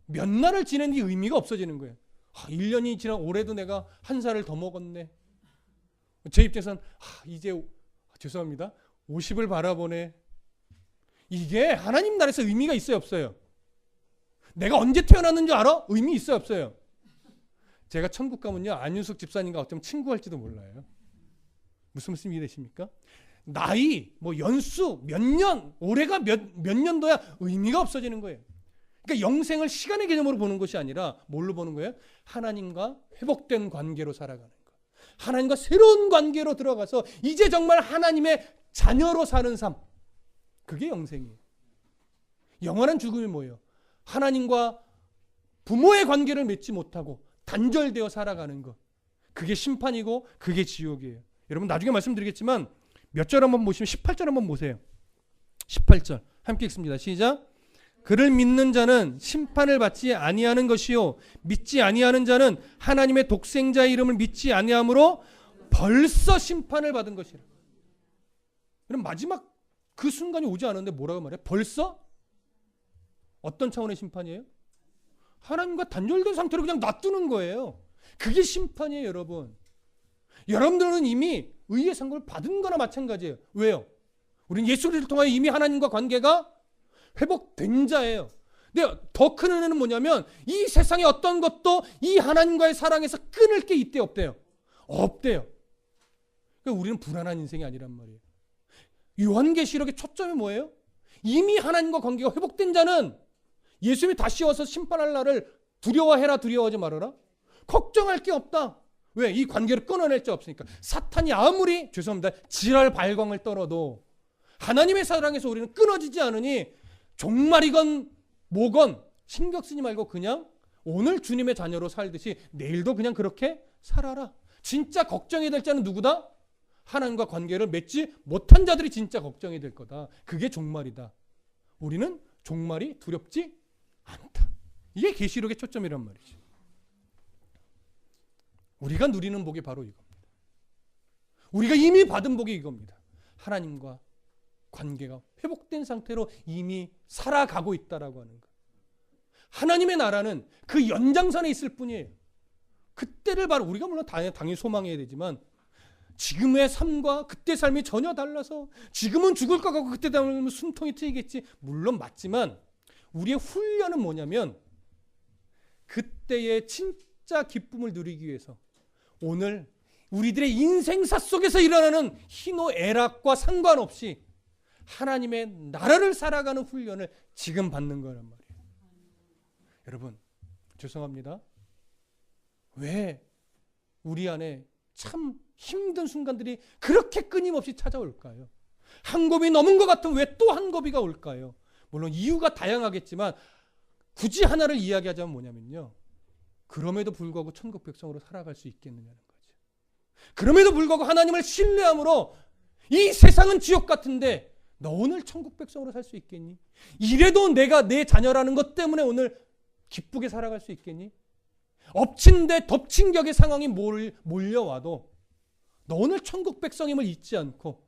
S1: 몇 날을 지낸 이 의미가 없어지는 거예요. 1년이 지난 올해도 내가 한 살을 더 먹었네. 제 입장에서는 이제 죄송합니다. 50을 바라보네. 이게 하나님 나라에서 의미가 있어요, 없어요? 내가 언제 태어났는지 알아? 의미 있어요, 없어요? 제가 천국 가면요, 안윤숙 집사님과 어쩌면 친구할지도 몰라요. 무슨 말씀 이해되십니까? 나이, 연수, 몇 년, 올해가 몇 년도야 의미가 없어지는 거예요. 그러니까 영생을 시간의 개념으로 보는 것이 아니라 뭘로 보는 거예요? 하나님과 회복된 관계로 살아가는 것. 하나님과 새로운 관계로 들어가서 이제 정말 하나님의 자녀로 사는 삶. 그게 영생이에요. 영원한 죽음이 뭐예요? 하나님과 부모의 관계를 맺지 못하고 단절되어 살아가는 것. 그게 심판이고 그게 지옥이에요. 여러분 나중에 말씀드리겠지만 몇 절 한번 보시면 18절 한번 보세요. 18절 함께 읽습니다. 시작. 그를 믿는 자는 심판을 받지 아니하는 것이요 믿지 아니하는 자는 하나님의 독생자의 이름을 믿지 아니함으로 벌써 심판을 받은 것이라. 그럼 마지막 그 순간이 오지 않았는데 뭐라고 말해요? 벌써? 어떤 차원의 심판이에요? 하나님과 단절된 상태로 그냥 놔두는 거예요. 그게 심판이에요, 여러분. 여러분들은 이미 의의 상급을 받은 거나 마찬가지예요. 왜요? 우리는 예수 그리스도를 통하여 이미 하나님과 관계가 회복된 자예요. 근데 더 큰 은혜는 뭐냐면 이 세상의 어떤 것도 이 하나님과의 사랑에서 끊을 게 있대 없대요? 없대요. 그러니까 우리는 불안한 인생이 아니란 말이에요. 요한계시록의 초점이 뭐예요? 이미 하나님과 관계가 회복된 자는 예수님이 다시 와서 심판할 날을 두려워해라 두려워하지 말아라. 걱정할 게 없다. 왜? 이 관계를 끊어낼 자 없으니까. 사탄이 아무리 죄송합니다. 지랄 발광을 떨어도 하나님의 사랑에서 우리는 끊어지지 않으니 종말이건 뭐건 신경 쓰지 말고 그냥 오늘 주님의 자녀로 살듯이 내일도 그냥 그렇게 살아라. 진짜 걱정이 될 자는 누구다? 하나님과 관계를 맺지 못한 자들이 진짜 걱정이 될 거다. 그게 종말이다. 우리는 종말이 두렵지 않다. 이게 계시록의 초점이란 말이죠. 우리가 누리는 복이 바로 이겁니다. 우리가 이미 받은 복이 이겁니다. 하나님과 관계가 회복된 상태로 이미 살아가고 있다라고 하는 것. 하나님의 나라는 그 연장선에 있을 뿐이에요. 그때를 바로 우리가 물론 당연히 소망해야 되지만 지금의 삶과 그때 삶이 전혀 달라서 지금은 죽을 것 같고 그때 되면 숨통이 트이겠지. 물론 맞지만 우리의 훈련은 뭐냐면 그때의 진짜 기쁨을 누리기 위해서 오늘 우리들의 인생사 속에서 일어나는 희노애락과 상관없이 하나님의 나라를 살아가는 훈련을 지금 받는 거란 말이에요. 여러분 죄송합니다. 왜 우리 안에 참 힘든 순간들이 그렇게 끊임없이 찾아올까요? 한 곱이 넘은 것 같은 왜 또 한 곱이가 올까요? 물론 이유가 다양하겠지만 굳이 하나를 이야기하자면 뭐냐면요. 그럼에도 불구하고 천국 백성으로 살아갈 수 있겠느냐는 거죠. 그럼에도 불구하고 하나님을 신뢰함으로 이 세상은 지옥 같은데 너 오늘 천국 백성으로 살 수 있겠니? 이래도 내가 내 자녀라는 것 때문에 오늘 기쁘게 살아갈 수 있겠니? 엎친 데 덮친 격의 상황이 몰려와도 너 오늘 천국 백성임을 잊지 않고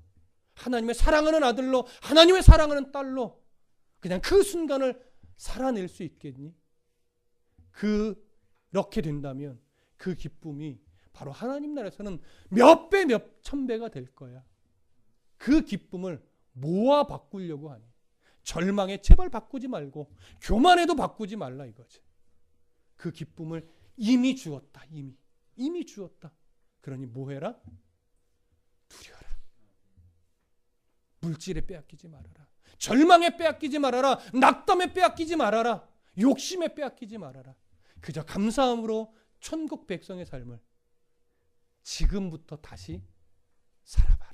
S1: 하나님의 사랑하는 아들로 하나님의 사랑하는 딸로 그냥 그 순간을 살아낼 수 있겠니? 그렇게 된다면 그 기쁨이 바로 하나님 나라에서는 몇 배, 몇 천 배가 될 거야. 그 기쁨을 모아 바꾸려고 하니 절망에 제발 바꾸지 말고 교만해도 바꾸지 말라 이거지. 그 기쁨을 이미 주었다. 이미 주었다. 그러니 뭐 해라? 누려라. 물질에 빼앗기지 말아라. 절망에 빼앗기지 말아라. 낙담에 빼앗기지 말아라. 욕심에 빼앗기지 말아라. 그저 감사함으로 천국 백성의 삶을 지금부터 다시 살아봐요.